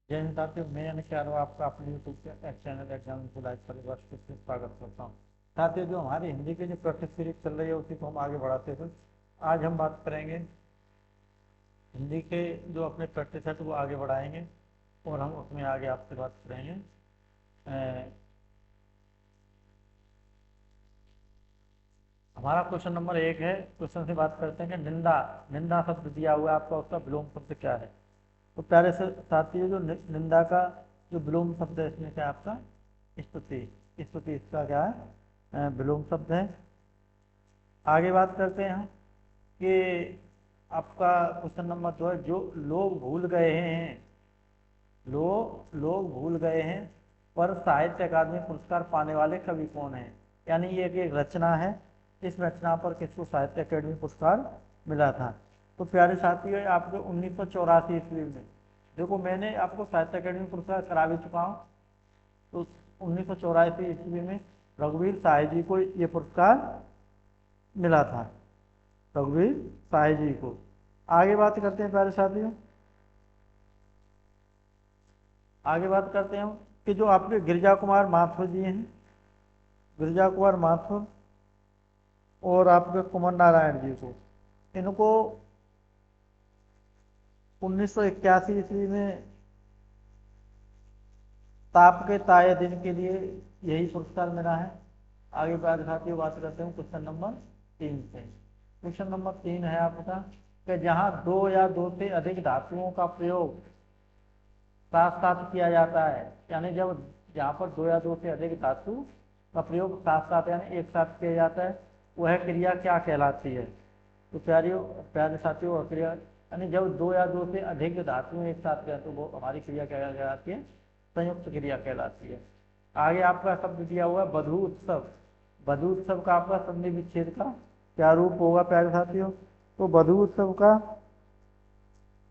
जय हिंद साथियों, मैं यानी आपका अपने यूट्यूब चैनल एग्जाम को लाइक परिवार से स्वागत करता हूँ। साथियों, जो हमारी हिंदी की जो प्रैक्टिस सीरीज चल रही है उसी को हम आगे बढ़ाते हुए आज हम बात करेंगे हिंदी के जो अपने प्रैक्टिस है तो वो आगे बढ़ाएंगे और हम उसमें आगे आपसे बात करेंगे। हमारा क्वेश्चन नंबर 1 है। क्वेश्चन से बात करते हैं कि निंदा निंदा शब्द दिया हुआ है आपका, उसका विलोम शब्द क्या है। तो प्यारे से साथियों, जो निंदा का जो विलोम शब्द है इसमें क्या है आपका स्तुति। स्तुति इसका क्या है, विलोम शब्द है। आगे बात करते हैं कि आपका क्वेश्चन नंबर 2 है, जो लोग भूल गए हैं लोग भूल गए हैं पर साहित्य अकादमी पुरस्कार पाने वाले कवि कौन है। यानी ये एक रचना है, इस रचना पर किसको साहित्य अकादमी पुरस्कार मिला था। तो प्यारे साथियों, आपको 1984 ईस्वी में, देखो मैंने आपको साहित्य अकादमी पुरस्कार करा भी चुका हूँ। तो 1984 ईस्वी में रघुवीर साय जी को ये पुरस्कार मिला था, रघुवीर साय जी को। आगे बात करते हैं प्यारे साथियों, आगे बात करते हैं कि जो आपके गिरिजा कुमार माथुर जी हैं, गिरिजा कुमार माथुर और आपके कुमार नारायण जी को, इनको 1981 ईस्वी में ताप के ताये दिन के लिए यही पुरस्कार मिला है। आगे बात साथियों बात करते हैं क्वेश्चन नंबर 3 से। क्वेश्चन नंबर 3 है आपका कि जहां दो या दो से अधिक धातुओं का प्रयोग साथ साथ किया जाता है, यानी जब जहाँ पर दो या दो से अधिक धातु का प्रयोग साथ साथ यानी एक साथ किया जाता है, वह क्रिया क्या कहलाती है। तो प्यारे साथियों, क्रिया यानी जब दो या दो से अधिक धातुएं एक साथ करें तो वो हमारी क्रिया क्या कहलाती है, संयुक्त क्रिया कहलाती है। आगे आपका शब्द दिया हुआ है वधू उत्सव। वधू उत्सव का आपका संधि विच्छेद का क्या रूप होगा प्यारे साथियों। तो वधू उत्सव का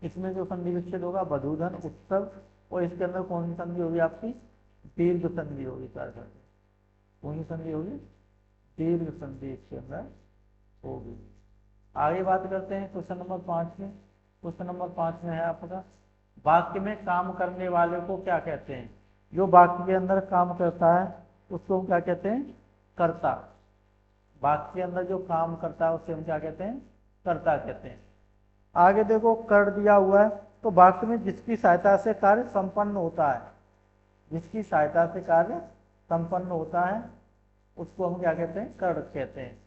इसमें जो संधि विच्छेद होगा वधूधन उत्सव, और इसके अंदर कौन सी संधि होगी आपकी, दीर्घ संधि होगी प्यारे साथियों। कौन सी संधि होगी, दीर्घ संधि इसके अंदर होगी। आगे बात करते हैं क्वेश्चन नंबर 5 में। क्वेश्चन नंबर 5 में है आपका वाक्य में काम करने वाले को क्या कहते हैं। जो वाक्य के अंदर काम करता है उसको हम क्या कहते हैं, कर्ता। वाक्य के अंदर जो काम करता है उससे हम क्या कहते हैं, कर्ता कहते हैं। आगे देखो कर दिया हुआ है, तो वाक्य में जिसकी सहायता से कार्य संपन्न होता है, जिसकी सहायता से कार्य संपन्न होता है उसको हम क्या कहते हैं, कर कहते हैं।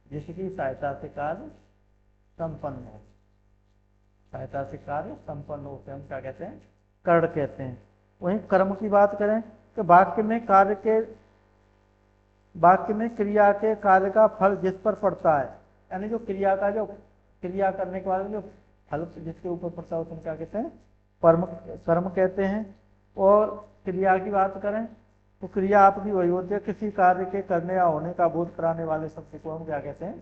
जिसकी सहायता से कार्य संपन्न हो, सहायता से कार्य संपन्न होते हम क्या कहते हैं, कर्ण कहते हैं। वहीं कर्म की बात करें तो वाक्य में क्रिया के कार्य का फल जिस पर पड़ता है, यानी जो क्रिया का जो क्रिया करने के बाद जो फल जिसके ऊपर पड़ता है उसको क्या कहते हैं, कर्म कहते हैं। और क्रिया की बात करें तो क्रिया आपकी वही होती है, किसी कार्य के करने या होने का बोध कराने वाले शब्द को हम क्या कहते हैं,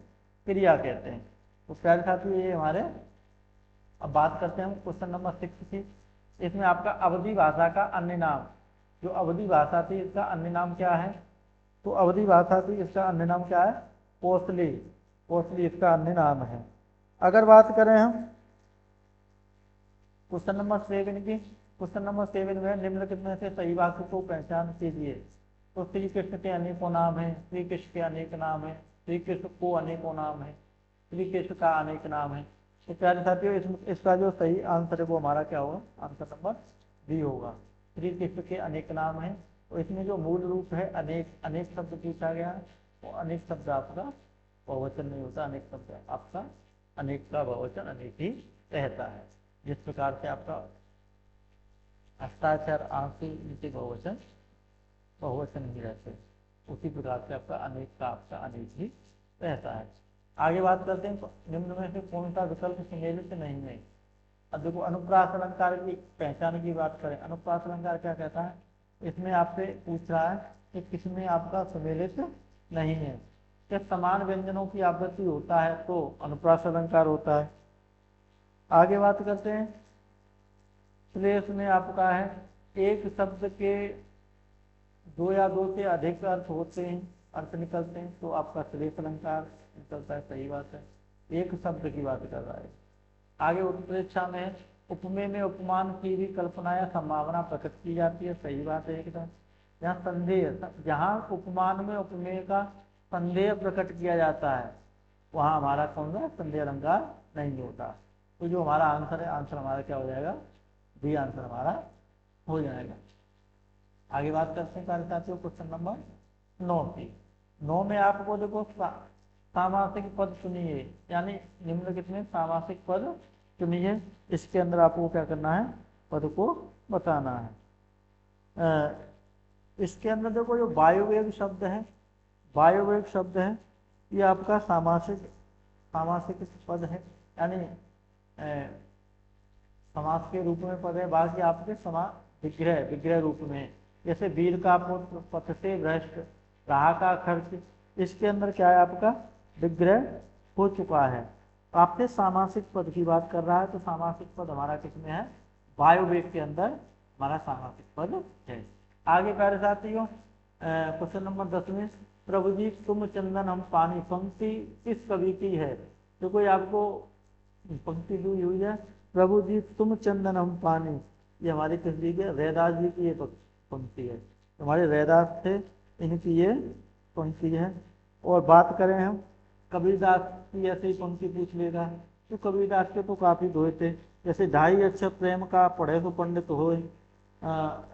क्रिया कहते हैं। तो प्यारे साथियों, ये हमारे अब बात करते हैं हम क्वेश्चन नंबर 6 की। इसमें आपका अवधि भाषा का अन्य नाम, जो अवधि भाषा थी इसका अन्य नाम क्या है। तो अवधि भाषा थी इसका अन्य नाम क्या है, कोसली। कोसली इसका अन्य नाम है। अगर बात करें हम क्वेश्चन नंबर 7 की, क्वेश्चन नंबर 7 में निम्नलिखित में से सही वाक्य को पहचान कीजिए। तो श्री कृष्ण के अनेकों नाम है, श्री कृष्ण के अनेक नाम है, श्री कृष्ण को अनेकों नाम है, श्री कृष्ण का अनेक नाम है। तो प्यारे साथियों, इसका जो सही आंसर है वो हमारा क्या होगा, आंसर नंबर बी होगा। श्री कृष्ण के अनेक नाम है। तो इसमें जो मूल रूप है अनेक, अनेक शब्द पूछा गया है, वो अनेक शब्द आपका बहुवचन नहीं होता, अनेक शब्द आपका अनेक का बहुवचन अनेक ही रहता है। जिस प्रकार से आपका हस्ताक्षर आंसू नीचे बहुवचन बहुवचन ही रहते, उसी प्रकार से आपका अनेक का आपका अनेक ही रहता है। आगे बात करते हैं निम्न में से कौन सा विकल्प सुमेलित नहीं है। अब देखो अनुप्रास अलंकार की पहचान की बात करें, अनुप्रास अलंकार क्या कहता है, इसमें आपसे पूछ रहा है कि किसमें आपका सुमेलित नहीं है। क्या समान व्यंजनों की आवृत्ति होता है तो अनुप्रास अलंकार होता है। आगे बात करते हैं श्लेष में आपका है एक शब्द के दो या दो से अधिक अर्थ होते हैं, अर्थ निकलते हैं तो आपका श्लेष अलंकार निकलता है। सही बात है, एक शब्द की बात कर रहा है। आगे उत्प्रेक्षा में उपमेय में उपमान की भी कल्पना या संभावना प्रकट की जाती है, सही बात है एकदम। यहाँ संदेह, जहाँ उपमान में उपमेय का संदेह प्रकट किया जाता है वहाँ हमारा कौन सा संदेह अलंकार नहीं होता। तो जो हमारा आंसर है, आंसर हमारा क्या हो जाएगा, बी आंसर हमारा हो जाएगा। आगे बात करते हैं कार्य साथियों क्वेश्चन नंबर 9 की। 9 में आपको देखो सामासिक पद चुनिए, यानी निम्नलिखित में सामासिक पद चुनिए। इसके अंदर आपको क्या करना है, पद को बताना है। इसके अंदर देखो जो वायुवेग शब्द है, वायुवेग शब्द है, ये आपका सामासिक पद है, यानी समास के रूप में पद है। बाकी आपके विग्रह रूप में, जैसे वीर का पुत्र, पथ से भ्रष्ट, राह का खर्च, इसके अंदर क्या है आपका विग्रह हो चुका है। आपसे सामासिक पद की बात कर रहा है, तो सामासिक पद हमारा किसमें है, वायुवेग के अंदर हमारा सामासिक पद है। आगे प्यारे साथियों क्वेश्चन नंबर 10 में, प्रभु जी तुम चंदन हम पानी, पंक्ति किस कवि की है। तो कोई आपको पंक्ति दी हुई है, प्रभु जी तुम चंदन हम पानी, ये हमारी किस जी के, रैदास जी की ये पंक्ति है। हमारे रैदास थे, इनकी ये पंक्ति है। और बात करें हम कबीरदास की, ऐसे ही पंक्ति पूछ लेगा, तो कबीरदास के तो काफी दोहे थे, जैसे ढाई अक्षर प्रेम का पढ़े तो पंडित होए,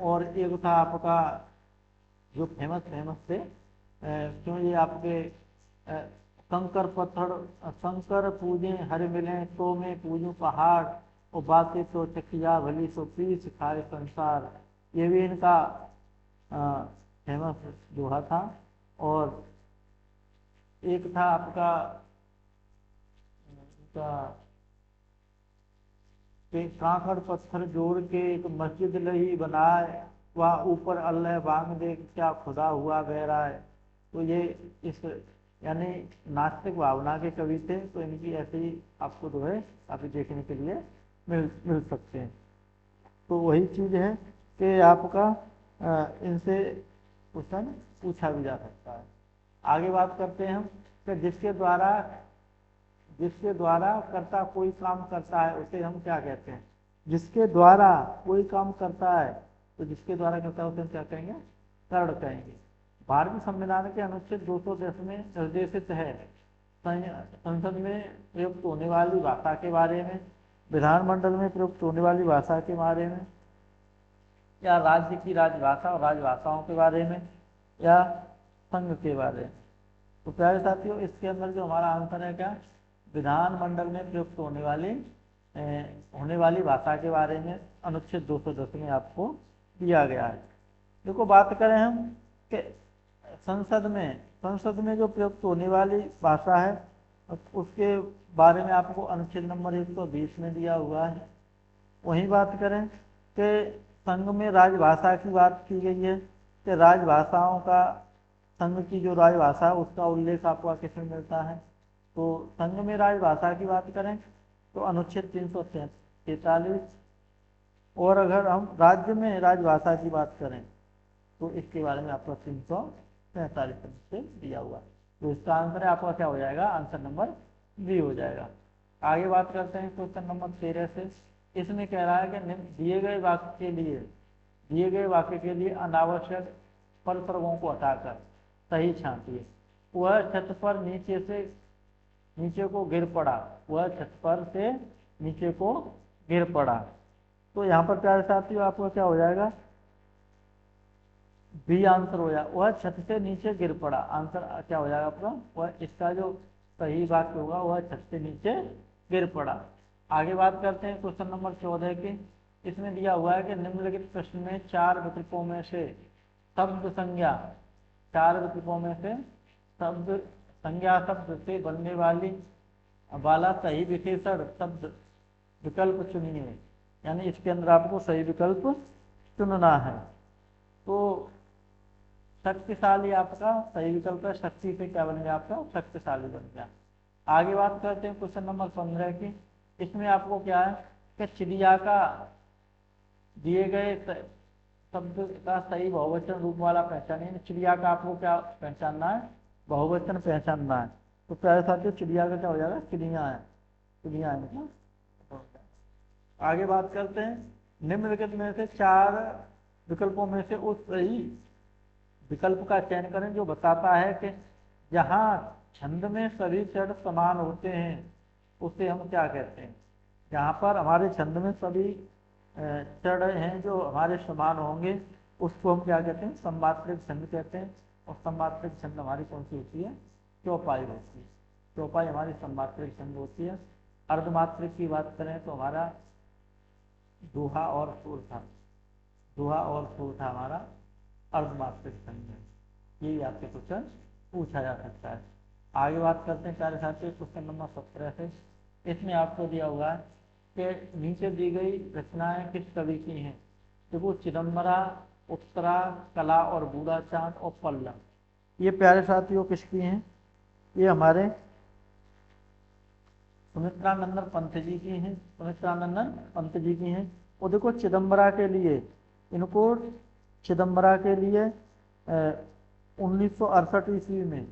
और एक था आपका जो फेमस थे, क्यों ये आपके कंकर पत्थर, शंकर पूजे हर मिले तो मैं पूजू पहाड़, और बातें तो चकिया भली सो पीछ खाए संसार, ये भी इनका फेमस दोहा था। और एक था आपका कांकड़ पत्थर जोड़ के एक मस्जिद लही बनाए, वह ऊपर अल्लाह बांग दे क्या खुदा हुआ बह रहा है। तो ये इस यानी नास्तिक भावना के कवि थे, तो इनकी ऐसे ही आपको जो है काफी देखने के लिए मिल सकते हैं। तो वही चीज है कि आपका इनसे क्वेश्चन पूछा भी जा सकता है। आगे बात करते हैं हम कि जिसके द्वारा कर्ता कोई काम करता है उसे हम क्या कहते हैं, जिसके द्वारा कोई काम करता है, तो जिसके द्वारा करता है उसे हम क्या कहेंगे, कर्ण कहेंगे। भारतीय संविधान के अनुच्छेद 210 में निर्देशित है संसद में प्रयुक्त होने वाली भाषा के बारे में, विधानमंडल में प्रयुक्त होने वाली भाषा के बारे में, या राज्य की राजभाषा और राजभाषाओं के बारे में, या संघ के बारे में। तो प्यारे साथियों इसके अंदर जो हमारा आंसर है क्या, विधानमंडल में प्रयुक्त होने वाली भाषा के बारे में अनुच्छेद 210 में आपको दिया गया है। देखो बात करें हम कि संसद में जो प्रयुक्त होने वाली भाषा है उसके बारे में आपको अनुच्छेद नंबर 120 में दिया हुआ है। वहीं बात करें कि संघ में राजभाषा की बात की गई है कि राजभाषाओं का, संघ की जो राजभाषा है उसका उल्लेख आपको किसमें मिलता है। तो संघ में राजभाषा की बात करें तो अनुच्छेद 343, और अगर हम राज्य में राजभाषा की बात करें तो इसके बारे में आपको 343 से दिया हुआ है। तो इसका आंसर है आपका क्या हो जाएगा, आंसर नंबर बी हो जाएगा। आगे बात करते हैं क्वेश्चन नंबर 13 से। इसमें कह रहा है कि दिए गए वाक्य के लिए अनावश्यक परसर्गों को हटाकर सही छांटिए। वह छत पर नीचे को गिर पड़ा, वह छत पर से नीचे को गिर पड़ा। तो यहाँ पर प्यारे साथियों आपको क्या हो जाएगा, बी आंसर हो जाएगा, वह छत से नीचे गिर पड़ा। आंसर क्या हो जाएगा आपका, वह इसका जो सही वाक्य होगा वह छत से नीचे गिर पड़ा। आगे बात करते हैं क्वेश्चन नंबर 14 की। इसमें दिया हुआ है कि निम्नलिखित प्रश्न में 4 विकल्पों में से शब्द संज्ञा, 4 विकल्पों में से शब्द से बनने वाला सही विशेषण शब्द विकल्प चुनिए। यानी इसके अंदर आपको सही विकल्प चुनना है। तो शक्तिशाली आपका सही विकल्प है, शक्ति से क्या बन गया आपका, शक्तिशाली बन गया। आगे बात करते हैं क्वेश्चन नंबर 15 की। इसमें आपको क्या है कि चिड़िया का दिए गए शब्द का सही बहुवचन रूप वाला पहचानिए। चिड़िया का आपको क्या पहचानना है, बहुवचन पहचानना है। तो प्यारे साथियों चिड़िया का क्या हो जाएगा, चिड़िया है मतलब। आगे बात करते हैं, निम्नलिखित में से 4 विकल्पों में से उस सही विकल्प का चयन करें जो बताता है कि जहाँ छंद में सभी चरण समान होते हैं उसे हम क्या कहते हैं। जहाँ पर हमारे छंद में सभी चरण हैं जो हमारे समान होंगे उसको हम क्या कहते हैं, सममात्रिक छंद कहते हैं। और सममात्रिक छंद हमारी कौन सी होती है, चौपाई होती है। चौपाई हमारी सममात्रिक छंद होती है। अर्धमात्रिक की बात करें तो हमारा दोहा और सुर था, दोहा और सुर था हमारा अर्धमात्रिक छंद है। यही आपसे क्वेश्चन पूछा जा सकता है। आगे बात करते हैं प्यारे साथियों क्वेश्चन नंबर 17 से। इसमें आपको दिया हुआ है कि नीचे दी गई रचनाएं किस कवि की हैं। देखो चिदम्बरा, उत्तरा, कला और बूढ़ा चांद और पल्लव, ये प्यारे साथियों किसकी हैं, ये हमारे सुमित्रानंदन पंत जी की हैं, सुमित्रानंदन पंत जी की हैं। और देखो चिदम्बरा के लिए, इनको चिदम्बरा के लिए 1968 ईस्वी में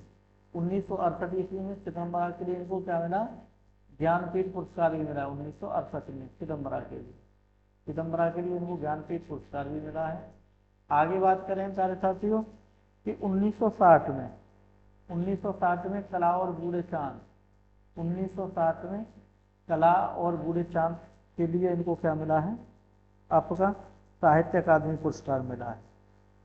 1968 ईस्वी में चिदम्बरा के लिए इनको क्या मिला, ज्ञानपीठ पुरस्कार भी मिला 1968 में चिदम्बरा के लिए। चिदम्बरा के लिए इनको ज्ञानपीठ पुरस्कार भी मिला है। आगे बात करें प्यारे साथियों कि 1960 में कला और बूढ़े चांद, 1960 में कला और बूढ़े चांद के लिए इनको क्या मिला है, आपका साहित्य अकादमी पुरस्कार मिला है।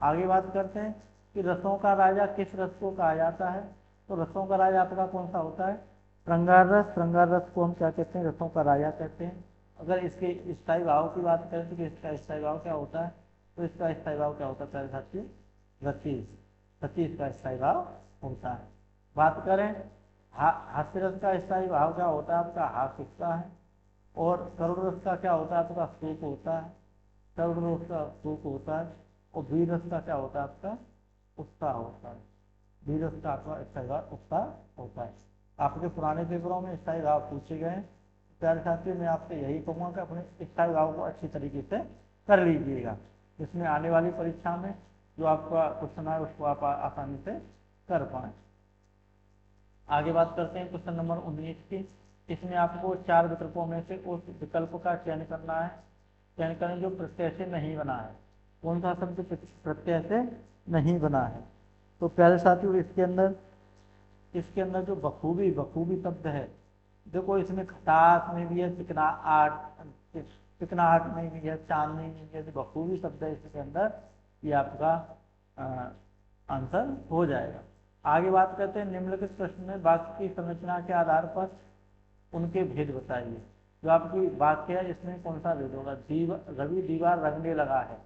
आगे बात करते हैं कि रसों का राजा किस रस को कहा जाता है। तो रसों का राजा आपका कौन सा होता है, श्रृंगार रस। श्रृंगार रस को हम क्या कहते हैं, रसों का राजा कहते हैं। अगर इसके स्थायी भाव की बात करें तो इसका स्थायी भाव क्या होता है, तो इसका स्थायी भाव क्या होता है प्यारे साथियों, 25 का स्थायी भाव होता है। बात करें हास्य रस का स्थायी भाव क्या होता है, आपका हास्यता है। और करुण रस का क्या होता है, आपका शोक होता है, करुण रस का शोक होता है। और वीर रस का क्या होता है, आपका उत्साह होता है। वीर रस का आपका स्थायी भाव उत्साह होता है। आपके पुराने पेपरों में स्थायी भाव पूछे गए हैं। प्यारे साथियों मैं आपसे यही कहूँगा कि अपने स्थायी भाव को अच्छी तरीके से कर लीजिएगा, जिसमें आने वाली परीक्षा में जो आपका क्वेश्चन है उसको आप आसानी से कर पाएँ। आगे बात करते हैं क्वेश्चन नंबर 19 की। इसमें आपको 4 विकल्पों में से उस विकल्प का चयन करना है, चयन करें जो प्रत्यय से नहीं बना है। कौन सा शब्द प्रत्यय से नहीं बना है। तो प्यारे साथियों इसके अंदर जो बखूबी शब्द है, देखो इसमें खटास में भी है, चिकनाहट में भी है, चांदनी में भी है, बखूबी शब्द है इसके अंदर, ये आपका आंसर हो जाएगा। आगे बात करते हैं निम्नलिखित प्रश्न में वाक्य की संरचना के आधार पर उनके भेद बताइए। जो आपकी वाक्य है इसमें कौन सा भेद होगा, रवि दीवार रंगने लगा है,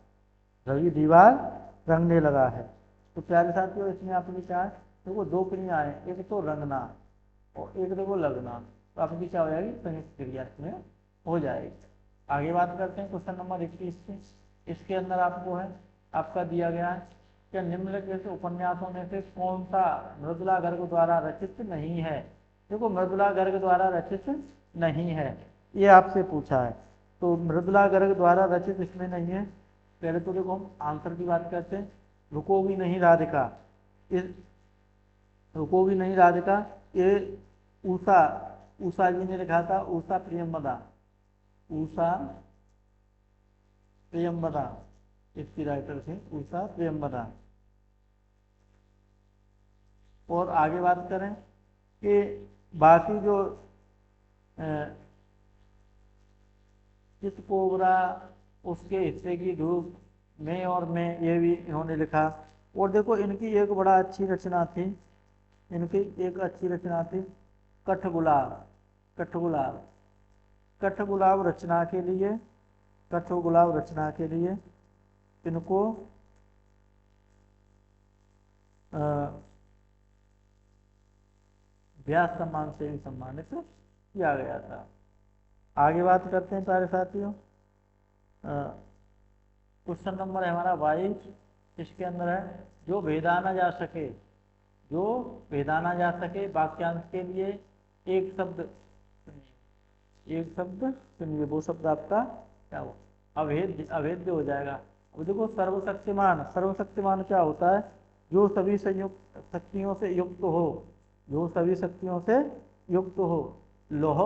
रवि दीवार रंगने लगा है। तो प्यारे साथियों इसमें आपकी क्या है, देखो 2 क्रिया है, एक तो रंगना और एक देखो लगना। तो आपकी क्या हो जाएगी, संयुक्त क्रिया इसमें हो जाएगी। आगे बात करते हैं क्वेश्चन नंबर 21 की। इसके अंदर आपको है आपका दिया गया है कि निम्नलिखित उपन्यासों में से कौन सा मृदुला गर्ग द्वारा रचित नहीं है। देखो मृदुला गर्ग द्वारा रचित नहीं है, ये आपसे पूछा है। तो मृदुला गर्ग द्वारा रचित इसमें नहीं है। पहले तो देखो हम आंसर की बात करते हैं। रुकोगी नहीं राधिका, रुकोगी नहीं राधिका ये उषा जी ने लिखा था, उषा प्रियंवदा इसकी राइटर थे, उषा प्रियंवदा। और आगे बात करें कि बाकी जो चितकोबरा उसके हिस्से की धूप में और मैं, ये भी इन्होंने लिखा। और देखो इनकी एक बड़ा अच्छी रचना थी, इनकी एक अच्छी रचना थी कठगुलाब। कठगुलाब रचना के लिए इनको व्यास सम्मान से भी सम्मानित किया गया था। आगे बात करते हैं प्यारे साथियों, क्वेश्चन नंबर है हमारा 22। इसके अंदर है जो भेदा ना जा सके वाक्यांश के लिए एक शब्द सुनिए, वो शब्द आपका क्या हो, अभेद्य हो जाएगा। अब देखो सर्वशक्तिमान क्या होता है, जो सभी शक्तियों से युक्त हो, लौह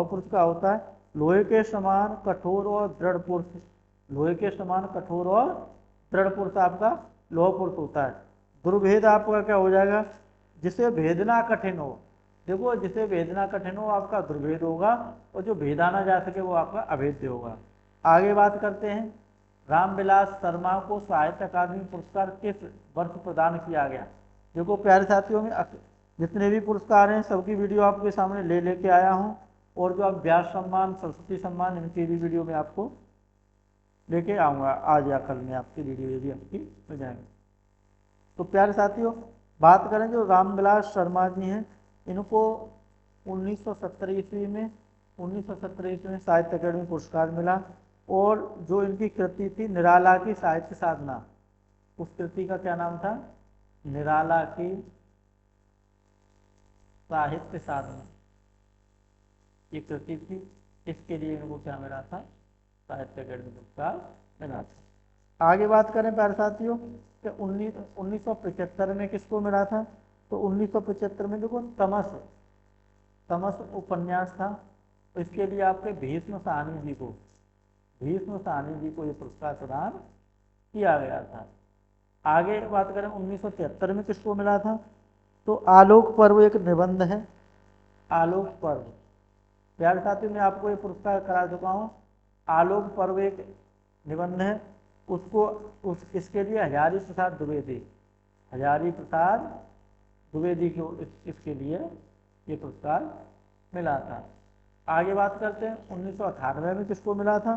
पुरुष का होता है लोहे के समान कठोर और दृढ़ पुरुष, लोहे के समान कठोर और दृढ़ पुरुष आपका लोह पुरुष होता है। दुर्भेद आपका क्या हो जाएगा, जिसे भेदना कठिन हो। देखो जिसे भेदना कठिन हो आपका दुर्भेद होगा, और जो भेदा ना जा सके वो आपका अभेद्य होगा। आगे बात करते हैं, रामविलास शर्मा को साहित्य अकादमी पुरस्कार किस वर्ष प्रदान किया गया। देखो प्यारे साथियों में जितने भी पुरस्कार हैं सबकी वीडियो आपके सामने लेके आया हूँ, और जो आप व्यास सम्मान, सरस्वती सम्मान, इनकी भी वीडियो में आपको लेके आऊँगा आज या कल में, आपकी वीडियो ये भी आपकी हो जाएंगे। तो प्यारे साथियों बात करें जो रामविलास शर्मा जी हैं, इनको 1970 ईस्वी में 1970 ईस्वी में साहित्य अकादमी पुरस्कार मिला, और जो इनकी कृति थी निराला की साहित्य साधना, उस कृति का क्या नाम था, निराला की साहित्य साधना, ये कृति थी। इसके लिए इनको क्या मिला था, साहित्य अकादमी पुरस्कार मिला था। आगे बात करें प्यारे साथियों कि 1975 में किसको मिला था, तो 1975 में देखो तमस उपन्यास था, तो इसके लिए आपके भीष्म साहनी जी को ये पुरस्कार प्रदान किया गया था। आगे बात करें 1973 में किसको मिला था, तो आलोक पर्व एक निबंध है, आलोक पर्व। प्यारे साथियों मैं आपको ये पुरस्कार करा चुका हूँ, आलोक पर्व एक निबंध है, इसके लिए हजारी प्रसाद द्विवेदी को इसके लिए ये पुरस्कार मिला था। आगे बात करते हैं 1998 में किसको मिला था,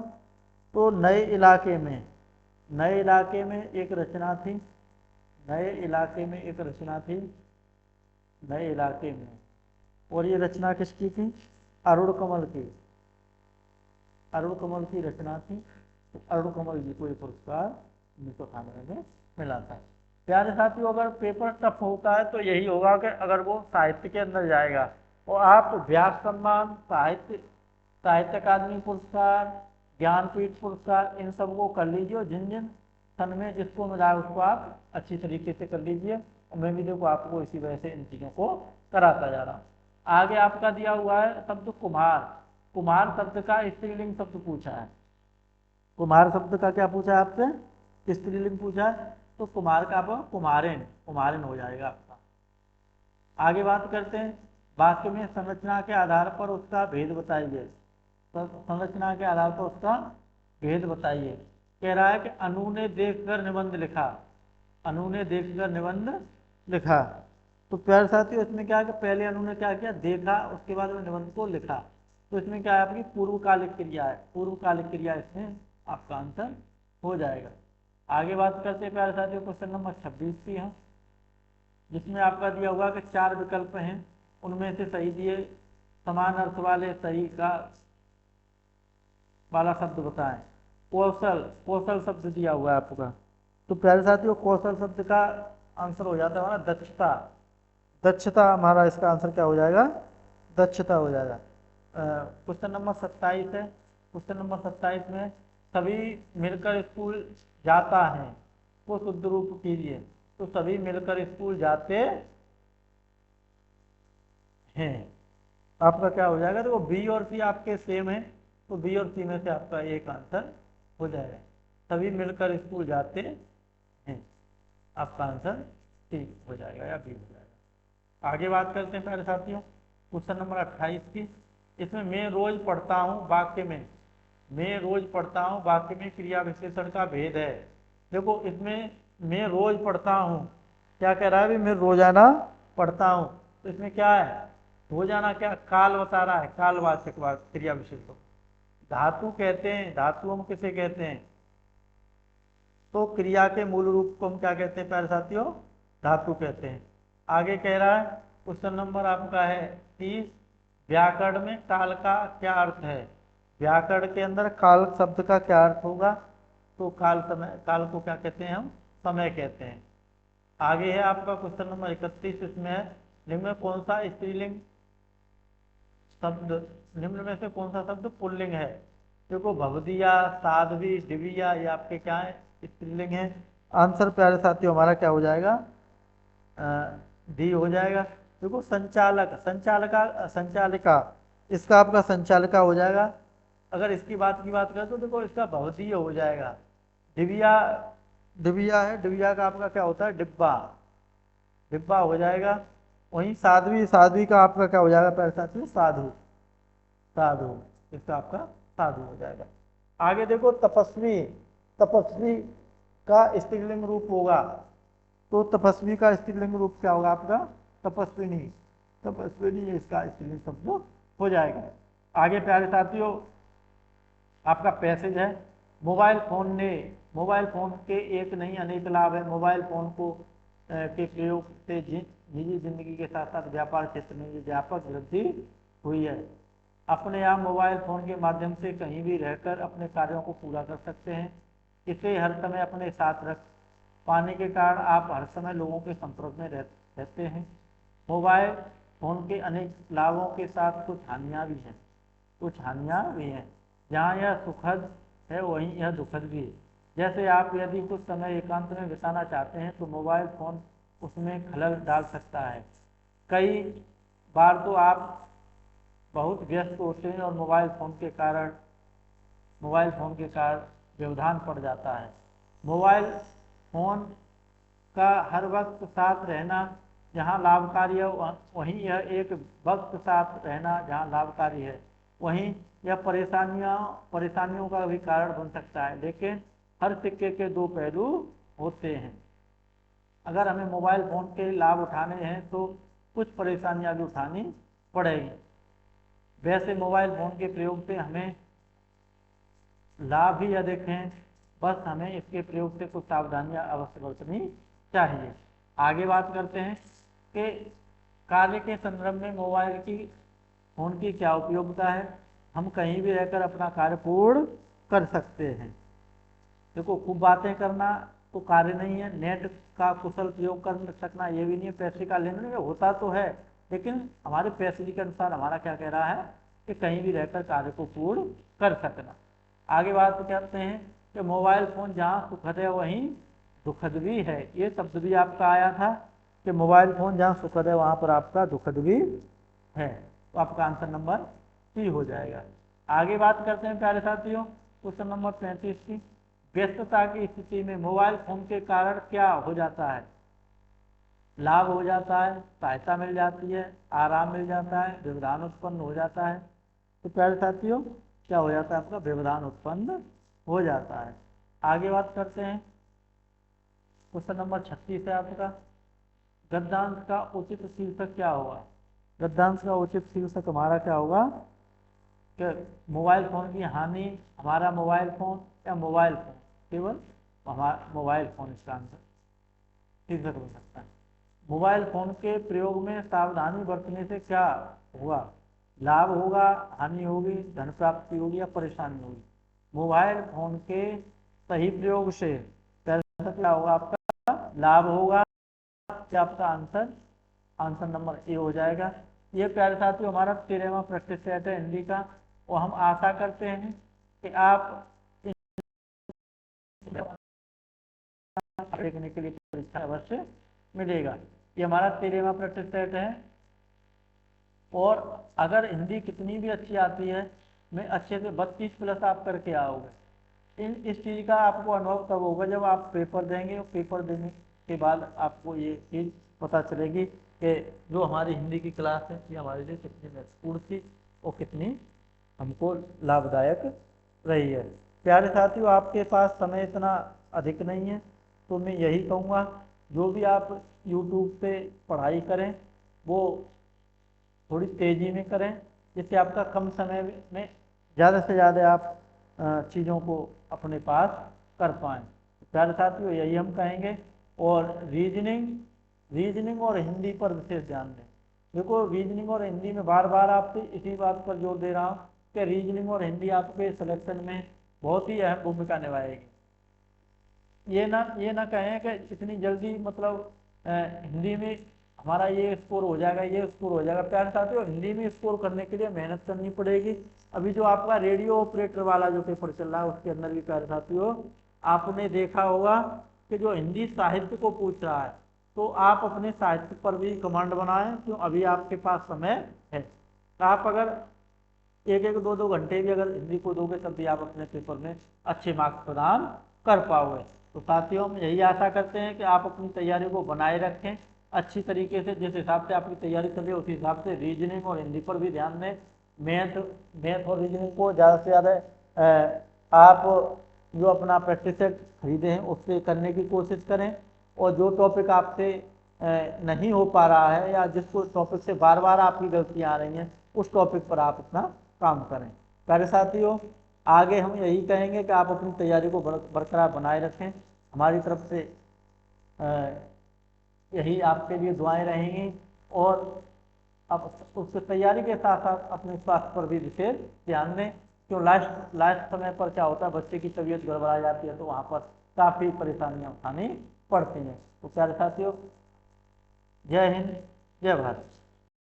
तो नए इलाके में एक रचना थी, और ये रचना किसकी थी, अरुण कमल की रचना थी। तो अरुण कमल जी को ये पुरस्कार 1998 में मिला था। प्यारे साथियों अगर पेपर टफ होता है तो यही होगा कि अगर वो साहित्य के अंदर जाएगा, और आप व्यास सम्मान, साहित्य अकादमी पुरस्कार, ज्ञानपीठ पुरस्कार, इन सब को कर लीजिए, और जिन जिन सन में जिसको मिला है उसको आप अच्छी तरीके से कर लीजिए। और मैं भी देखो आपको इसी वजह से इन चीज़ों को कराता जा रहा हूँ। आगे आपका दिया हुआ है शब्द कुमार शब्द का स्त्रीलिंग शब्द पूछा है। कुमार शब्द का क्या पूछा है आपसे, स्त्रीलिंग पूछा है, तो कुमार का आपका कुमारिन हो जाएगा आपका। आगे बात करते हैं, वाक्य में संरचना के आधार पर उसका भेद बताइए। तो संरचना के आधार पर उसका भेद बताइए। कह रहा है कि अनु ने देखकर निबंध लिखा। तो प्यारे साथियों इसमें क्या है कि पहले अनु ने क्या किया, देखा, उसके बाद में निबंध को लिखा। तो इसमें क्या है, आपकी पूर्वकालिक क्रिया इसमें आपका आंसर हो जाएगा। आगे बात करते हैं प्यारे साथियों क्वेश्चन नंबर 26 की है, जिसमें आपका दिया हुआ कि 4 विकल्प हैं, उनमें से सही दिए समान अर्थ वाले सही का वाला शब्द बताएं। कौशल शब्द दिया हुआ है आपका। तो प्यारे साथियों कौशल शब्द का आंसर हो जाता है हमारा दक्षता हमारा इसका आंसर क्या हो जाएगा, दक्षता हो जाएगा। क्वेश्चन नंबर 27 है। क्वेश्चन नंबर 27 में सभी मिलकर स्कूल जाता है वो शुद्ध रूप कीजिए। तो सभी मिलकर स्कूल जाते हैं, आपका क्या हो जाएगा, तो बी और सी आपके सेम है, तो बी और सी में से आपका एक आंसर हो जाएगा। सभी मिलकर स्कूल जाते हैं, आपका आंसर ठीक हो जाएगा या बी हो जाएगा। आगे बात करते हैं प्यारे साथियों क्वेश्चन नंबर 28 की। इसमें मैं रोज पढ़ता हूँ वाक्य में क्रिया विशेषण का भेद है। देखो इसमें मैं रोज पढ़ता हूँ क्या कह रहा है, मैं रोजाना पढ़ता हूँ। तो इसमें क्या है, रोजाना क्या काल बता रहा है, कालवाचक क्रिया विशेषण। धातु कहते हैं, धातु हम किसे कहते हैं, तो क्रिया के मूल रूप को हम क्या कहते हैं प्यारे साथियों, धातु कहते हैं। आगे कह रहा है क्वेश्चन नंबर आपका है 30, व्याकरण में काल का क्या अर्थ है। व्याकरण के अंदर काल शब्द का क्या अर्थ होगा, तो काल को क्या कहते हैं, हम समय कहते हैं। आगे है आपका क्वेश्चन नंबर 31, इसमें है निम्न में कौन सा स्त्रीलिंग शब्द, निम्न में से कौन सा शब्द पुल्लिंग है। देखो भवदिया, साध्वी, दिव्या, ये आपके क्या है, स्त्रीलिंग है। आंसर प्यारे साथियों हमारा क्या हो जाएगा, डी हो जाएगा। देखो संचालिका, इसका आपका संचालिका हो जाएगा। अगर इसकी बात करें तो देखो इसका भवदीय हो जाएगा। डिबिया, डिबिया है, डिबिया का आपका क्या होता है, डिब्बा, डिब्बा हो जाएगा। वहीं साध्वी, साध्वी का आपका क्या हो जाएगा पहले साथ में, साधु, साधु, इसका आपका साधु हो जाएगा। आगे देखो तपस्वी, तपस्वी का स्त्रीलिंग रूप होगा, तो तपस्वी का स्त्रीलिंग रूप क्या होगा आपका, तपस्विनी, तपस्विनी इसका स्त्रीलिंग शब्द हो जाएगा। आगे प्यारे साथियों आपका पैसेज है, मोबाइल फोन ने, मोबाइल फोन के एक नहीं अनेक लाभ है। मोबाइल फोन को के प्रयोग से निजी जिंदगी के साथ साथ व्यापार क्षेत्र में व्यापक वृद्धि हुई है। अपने आप मोबाइल फोन के माध्यम से कहीं भी रहकर अपने कार्यों को पूरा कर सकते हैं। इसे हर समय अपने साथ रख पाने के कारण आप हर समय लोगों के संपर्क में रहते हैं। मोबाइल फोन के अनेक लाभों के साथ कुछ हानियां भी हैं, कुछ हानियां भी हैं। जहाँ यह सुखद है वहीं यह दुखद भी है। जैसे आप यदि कुछ समय एकांत में बिताना चाहते हैं तो मोबाइल फोन उसमें खलल डाल सकता है। कई बार तो आप बहुत व्यस्त होते हैं और मोबाइल फोन के कारण व्यवधान पड़ जाता है। मोबाइल फोन का हर वक्त साथ रहना जहाँ लाभकारी है वहीं यह एक वक्त साथ रहना जहाँ लाभकारी है वहीं यह परेशानियों का भी कारण बन सकता है। लेकिन हर सिक्के के दो पहलू होते हैं। अगर हमें मोबाइल फोन के लाभ उठाने हैं तो कुछ परेशानियां भी उठानी पड़ेगी। वैसे मोबाइल फोन के प्रयोग से हमें लाभ भी अधिक हैं, बस हमें इसके प्रयोग से कुछ सावधानियां अवश्य बरतनी चाहिए। आगे बात करते हैं कि कार्य के संदर्भ में मोबाइल की फोन की क्या उपयोगिता है। हम कहीं भी रहकर अपना कार्य पूर्ण कर सकते हैं। देखो खूब बातें करना तो कार्य नहीं है, नेट का कुशल प्रयोग कर सकना ये भी नहीं है, पैसे का लेन देन होता तो है लेकिन हमारे पैसे के अनुसार हमारा क्या कह रहा है कि कहीं भी रहकर कार्य को पूर्ण कर सकना। आगे बात कहते हैं कि मोबाइल फोन जहाँ सुखद है वहीं दुखद भी है। ये शब्द भी आपका आया था कि मोबाइल फोन जहाँ सुखद है वहां पर आपका दुखद भी है, तो आपका आंसर नंबर सी हो जाएगा। आगे बात करते हैं प्यारे साथियों क्वेश्चन नंबर 35 की। व्यस्तता की स्थिति में मोबाइल फोन के कारण क्या हो जाता है, लाभ हो जाता है, सहायता मिल जाती है, आराम मिल जाता है, व्यवधान उत्पन्न हो जाता है। तो प्यारे साथियों क्या हो जाता है आपका, व्यवधान उत्पन्न हो जाता है। आगे बात करते हैं क्वेश्चन नंबर 36 है आपका, गद्यांश का उचित शीर्षक क्या होगा। गद्यांश का उचित शीर्षक हमारा क्या होगा कि मोबाइल फोन की हानि, हमारा मोबाइल फोन या मोबाइल फोन, केवल हमारा मोबाइल फोन इसका आंसर शीर्षक हो सकता है। मोबाइल फोन के प्रयोग में सावधानी बरतने से क्या होगा, लाभ होगा, हानि होगी, धन प्राप्ति होगी या परेशानी होगी। मोबाइल फोन के सही प्रयोग से क्या होगा आपका, लाभ होगा। क्या आपका आंसर नंबर ए हो जाएगा। ये प्यारे साथियों हमारा 13वां प्रैक्टिस सेट है हिंदी का, और हम आशा करते हैं कि आप देखने के लिए परीक्षा अवश्य मिलेगा। ये हमारा 13वां प्रैक्टिस सेट है, और अगर हिंदी कितनी भी अच्छी आती है मैं अच्छे से 32 प्लस आप करके आओगे। इस चीज़ का आपको अनुभव तब होगा जब आप पेपर देंगे, और पेपर देने के बाद आपको ये चीज़ पता चलेगी कि जो हमारी हिंदी की क्लास है ये हमारे लिए कितनी महत्वपूर्ण थी और कितनी हमको लाभदायक रही है। प्यारे साथियों आपके पास समय इतना अधिक नहीं है, तो मैं यही कहूँगा जो भी आप YouTube पे पढ़ाई करें वो थोड़ी तेज़ी में करें, जिससे आपका कम समय में ज़्यादा से ज़्यादा आप चीज़ों को अपने पास कर पाएँ। प्यारे साथियों यही हम कहेंगे, और रीजनिंग और हिंदी पर विशेष ध्यान दें। देखो रीजनिंग और हिंदी में बार बार आपसे इसी बात पर जोर दे रहा हूँ कि रीजनिंग और हिंदी आपके सिलेक्शन में बहुत ही अहम भूमिका निभाएगी। ये ना कहें कि इतनी जल्दी मतलब हिंदी में हमारा ये स्कोर हो जाएगा, ये स्कोर हो जाएगा। प्यारे साथियों हिंदी में स्कोर करने के लिए मेहनत करनी पड़ेगी। अभी जो आपका रेडियो ऑपरेटर वाला जो पेपर चल रहा है उसके अंदर भी प्यारे साथियों आपने देखा होगा कि जो हिंदी साहित्य को पूछ रहा है, तो आप अपने साहित्य पर भी कमांड बनाएं, क्यों अभी आपके पास समय है। आप अगर एक एक दो दो घंटे भी अगर हिंदी को दोगे तब भी आप अपने पेपर में अच्छे मार्क्स प्रदान कर पाओगे। तो साथियों हम यही आशा करते हैं कि आप अपनी तैयारी को बनाए रखें अच्छी तरीके से, जिस हिसाब से आपकी तैयारी चल रही है उसी हिसाब से रीजनिंग और हिंदी पर भी ध्यान दें। मैथ और रीजनिंग को ज़्यादा से ज़्यादा आप जो अपना प्रैक्टिस सेट खरीदे हैं उससे करने की कोशिश करें, और जो टॉपिक आपसे नहीं हो पा रहा है या जिसको टॉपिक से बार बार आपकी गलतियां आ रही हैं उस टॉपिक पर आप अपना काम करें। प्यारे साथियों, आगे हम यही कहेंगे कि आप अपनी तैयारी को बरकरार बनाए रखें। हमारी तरफ से यही आपके लिए दुआएं रहेंगी, और अब उससे तैयारी के साथ साथ अपने स्वास्थ्य पर भी विशेष ध्यान दें। क्यों लास्ट समय पर क्या होता है, बच्चे की तबीयत गड़बड़ा जाती है तो वहाँ पर काफ़ी परेशानियां उठानी पड़ती हैं। तो प्यारे साथियों, जय हिंद, जय भारत।